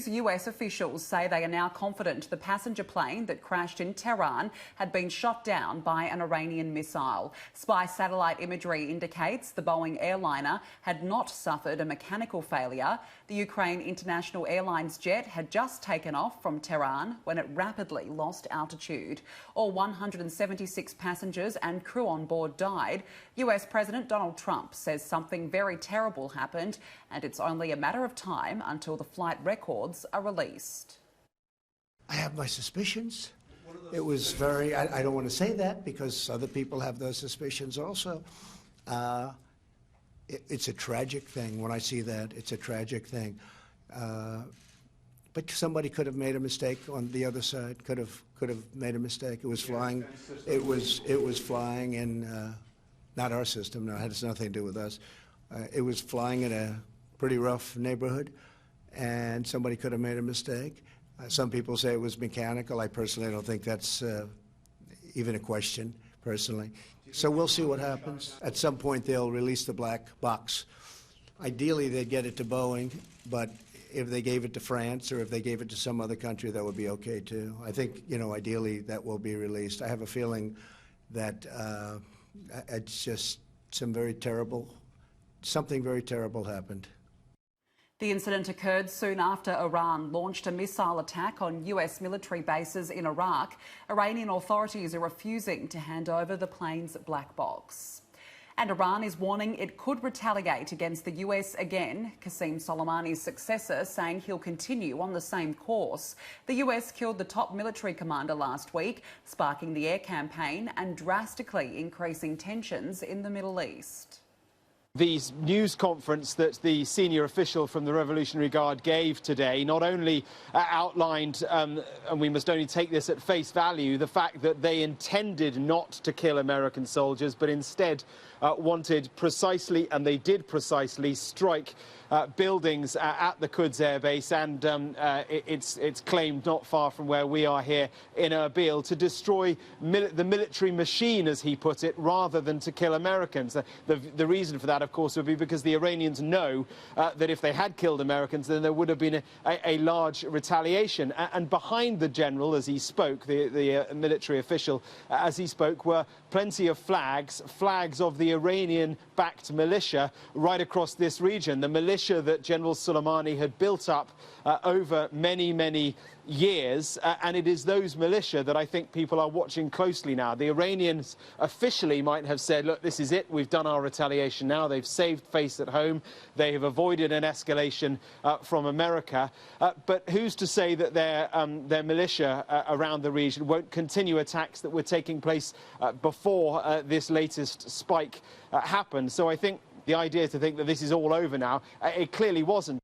US officials say they are now confident the passenger plane that crashed in Tehran had been shot down by an Iranian missile. Spy satellite imagery indicates the Boeing airliner had not suffered a mechanical failure. The Ukraine International Airlines jet had just taken off from Tehran when it rapidly lost altitude. All 176 passengers and crew on board died. US President Donald Trump says something very terrible happened and it's only a matter of time until the flight records are released. I have my suspicions. It was very, I don't want to say that because other people have those suspicions also. It's a tragic thing. When I see that, it's a tragic thing. But somebody could have made a mistake on the other side, could have made a mistake. It was flying, it was flying in, not our system, no, it has nothing to do with us. It was flying in a pretty rough neighborhood, and somebody could have made a mistake. Some people say it was mechanical. I personally don't think that's even a question, personally. So we'll see what happens. At some point, they'll release the black box. Ideally, they'd get it to Boeing, but if they gave it to France or if they gave it to some other country, that would be okay, too. I think, you know, ideally, that will be released. I have a feeling that it's just something very terrible happened. The incident occurred soon after Iran launched a missile attack on US military bases in Iraq. Iranian authorities are refusing to hand over the plane's black box. And Iran is warning it could retaliate against the US again. Qasem Soleimani's successor saying he'll continue on the same course. The US killed the top military commander last week, sparking the air campaign and drastically increasing tensions in the Middle East. The news conference that the senior official from the Revolutionary Guard gave today not only outlined, and we must only take this at face value, the fact that they intended not to kill American soldiers, but instead wanted precisely, and they did precisely, strike buildings at the Quds Air Base and it's claimed not far from where we are here in Erbil to destroy the military machine, as he put it, rather than to kill Americans. The reason for that, of course, would be because the Iranians know that if they had killed Americans, then there would have been a large retaliation. And behind the general, as he spoke, the military official, as he spoke, were plenty of flags of the Iranian-backed militia right across this region. The militia that General Soleimani had built up over many, many years, and it is those militia that I think people are watching closely now. The Iranians officially might have said, look, this is it, we've done our retaliation now, they've saved face at home, they have avoided an escalation from America, but who's to say that their militia around the region won't continue attacks that were taking place before this latest spike happened? So I think the idea to think that this is all over now, it clearly wasn't.